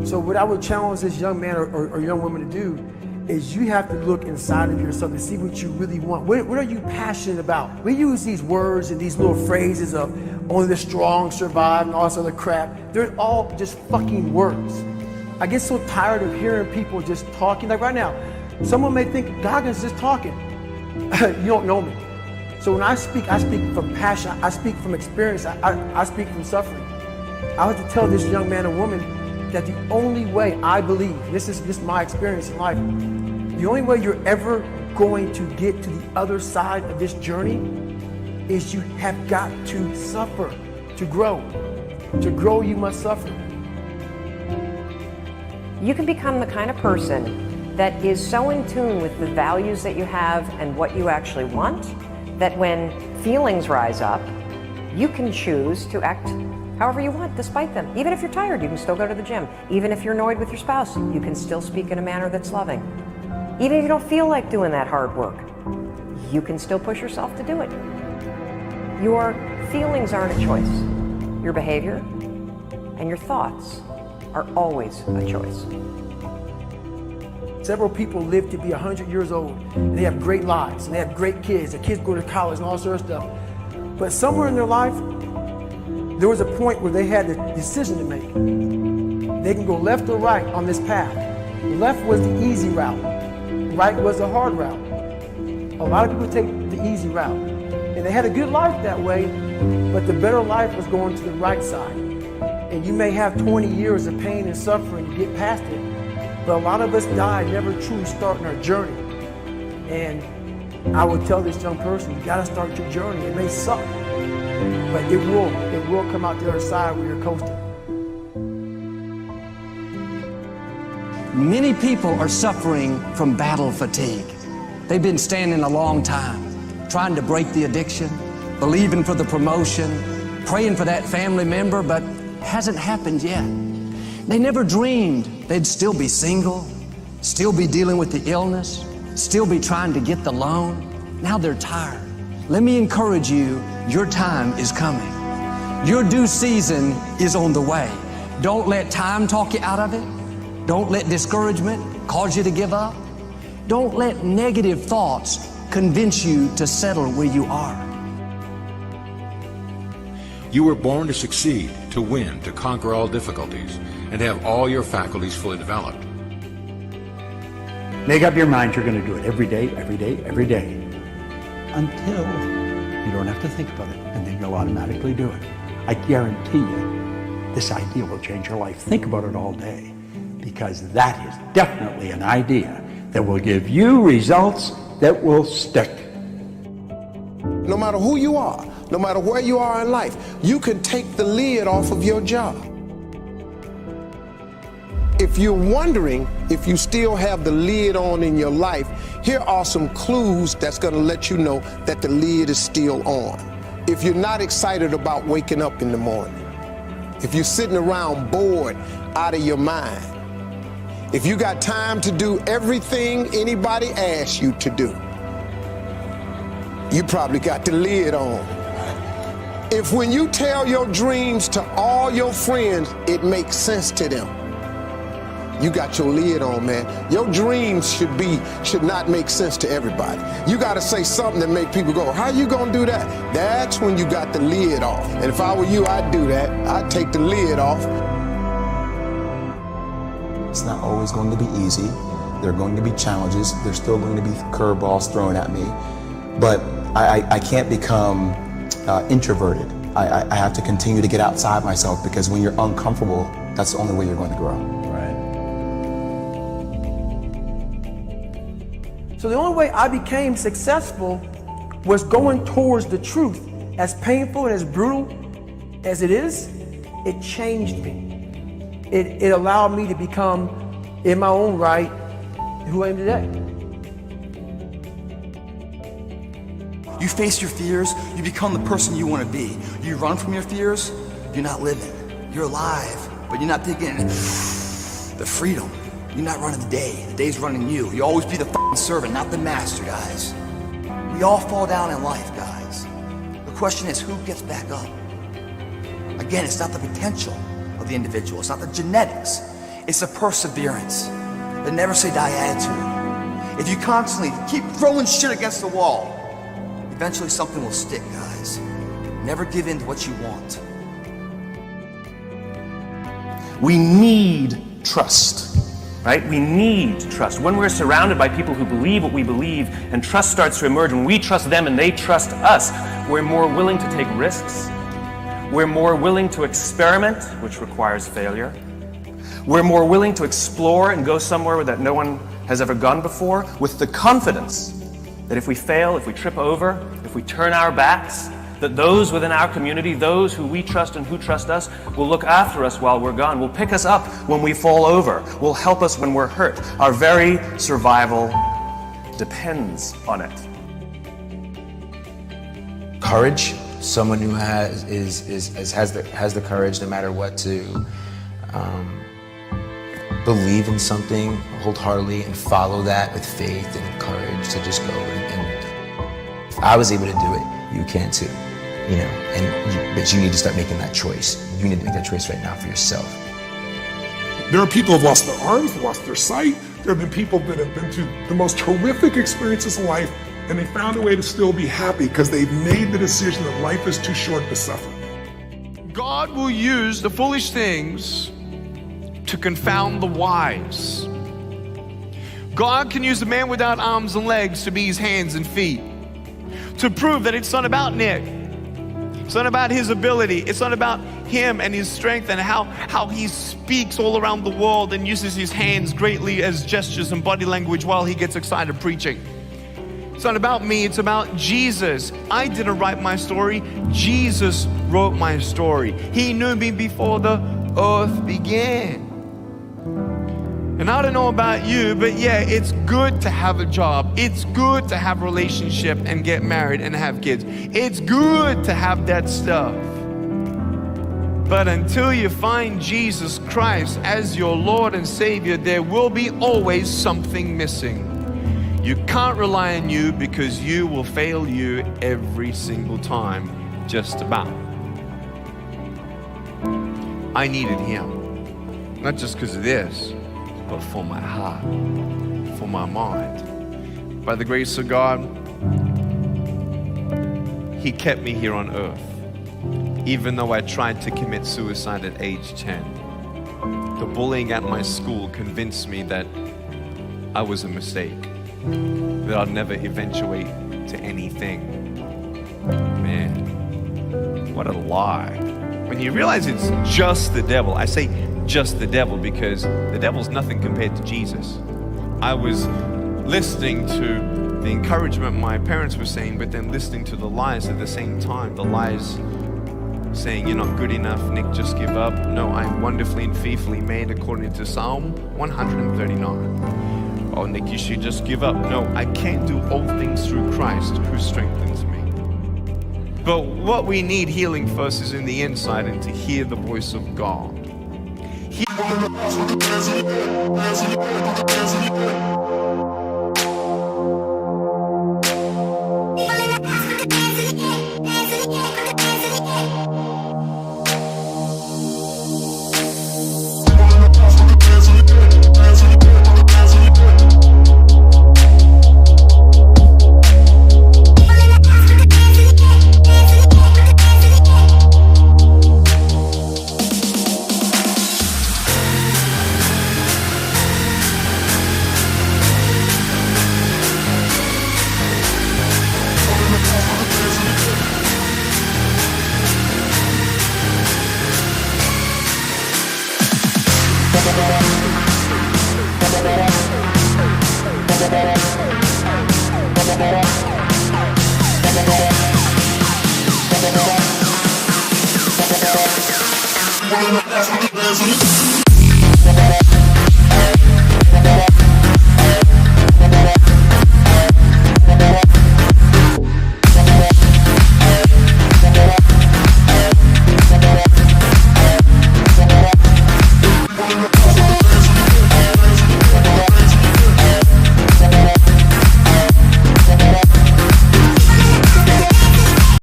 So what I would challenge this young man or young woman to do is you have to look inside of yourself and see what you really want. What are you passionate about? We use these words and these little phrases of only the strong survive and all this other crap. They're all just fucking words. I get so tired of hearing people just talking. Like right now, someone may think Goggins just talking. You don't know me. So when I speak from passion, I speak from experience, I speak from suffering. I have to tell this young man or woman that the only way I believe, this is my experience in life, the only way you're ever going to get to the other side of this journey is you have got to suffer to grow. To grow, you must suffer. You can become the kind of person that is so in tune with the values that you have and what you actually want, that when feelings rise up, you can choose to act however you want despite them. Even if you're tired, you can still go to the gym. Even if you're annoyed with your spouse, you can still speak in a manner that's loving. Even if you don't feel like doing that hard work, you can still push yourself to do it. Your feelings aren't a choice. Your behavior and your thoughts are always a choice. Several people live to be 100 years old, and they have great lives, and they have great kids. Their kids go to college and all sorts of stuff. But somewhere in their life, there was a point where they had a decision to make. They can go left or right on this path. Left was the easy route. Right was the hard route. A lot of people take the easy route. And they had a good life that way, but the better life was going to the right side. And you may have 20 years of pain and suffering to get past it, but a lot of us die never truly starting our journey. And I would tell this young person, you gotta start your journey. It may suck, but it will come out the other side where you're coasting. Many people are suffering from battle fatigue. They've been standing a long time, trying to break the addiction, believing for the promotion, praying for that family member, but hasn't happened yet. They never dreamed they'd still be single, still be dealing with the illness, still be trying to get the loan. Now they're tired. Let me encourage you, your time is coming. Your due season is on the way. Don't let time talk you out of it. Don't let discouragement cause you to give up. Don't let negative thoughts convince you to settle where you are. You were born to succeed, to win, to conquer all difficulties, and to have all your faculties fully developed. Make up your mind you're going to do it every day, every day, every day, until you don't have to think about it, and then you'll automatically do it. I guarantee you, this idea will change your life. Think about it all day, because that is definitely an idea that will give you results that will stick. No matter who you are, no matter where you are in life, you can take the lid off of your job. If you're wondering if you still have the lid on in your life, here are some clues that's going to let you know that the lid is still on. If you're not excited about waking up in the morning, if you're sitting around bored out of your mind, if you got time to do everything anybody asks you to do, you probably got the lid on. If when you tell your dreams to all your friends, it makes sense to them, you got your lid on, man. Your dreams should not make sense to everybody. You got to say something that make people go, how you gonna do that? That's when you got the lid off. And if I were you, I'd do that. I'd take the lid off. It's not always going to be easy. There are going to be challenges. There's still going to be curveballs thrown at me. But I can't become introverted. I have to continue to get outside myself, because when you're uncomfortable, that's the only way you're going to grow. So the only way I became successful was going towards the truth. As painful and as brutal as it is, it changed me. It allowed me to become, in my own right, who I am today. You face your fears, you become the person you want to be. You run from your fears, you're not living. You're alive, but you're not taking the freedom. You're not running the day. The day's running you. You always be the f***ing servant, not the master, guys. We all fall down in life, guys. The question is, who gets back up? Again, it's not the potential of the individual. It's not the genetics. It's a perseverance, the never say die attitude. If you constantly keep throwing shit against the wall, eventually something will stick, guys. Never give in to what you want. We need trust, right? We need trust. When we're surrounded by people who believe what we believe and trust starts to emerge, when we trust them and they trust us, we're more willing to take risks. We're more willing to experiment, which requires failure. We're more willing to explore and go somewhere that no one has ever gone before, with the confidence that if we fail, if we trip over, if we turn our backs, that those within our community, those who we trust and who trust us, will look after us while we're gone, will pick us up when we fall over, will help us when we're hurt. Our very survival depends on it. Courage, someone who has the courage no matter what to believe in something wholeheartedly and follow that with faith and courage to just go and if I was able to do it, you can too, but you need to start making that choice. You need to make that choice right now for yourself. There are people who have lost their arms, lost their sight. There have been people that have been through the most horrific experiences in life, and they found a way to still be happy because they've made the decision that life is too short to suffer. God will use the foolish things to confound the wise. God can use a man without arms and legs to be his hands and feet, to prove that it's not about Nick. It's not about his ability. It's not about him and his strength and how he speaks all around the world and uses his hands greatly as gestures and body language while he gets excited preaching. It's not about me, it's about Jesus. I didn't write my story, Jesus wrote my story. He knew me before the earth began. And I don't know about you, but yeah, it's good to have a job. It's good to have a relationship and get married and have kids. It's good to have that stuff. But until you find Jesus Christ as your Lord and Savior, there will be always something missing. You can't rely on you because you will fail you every single time, just about. I needed him, not just because of this, but for my heart, for my mind. By the grace of God, he kept me here on earth, even though I tried to commit suicide at age 10. The bullying at my school convinced me that I was a mistake, that I'd never eventuate to anything. Man, what a lie. When you realize it's just the devil, I say just the devil because the devil's nothing compared to Jesus. I was listening to the encouragement my parents were saying, but then listening to the lies at the same time. The lies saying, you're not good enough, Nick, just give up. No, I'm wonderfully and fearfully made according to Psalm 139. Oh, Nick, you should just give up. No, I can do all things through Christ who strengthens me. But what we need healing first is in the inside and to hear the voice of God. That's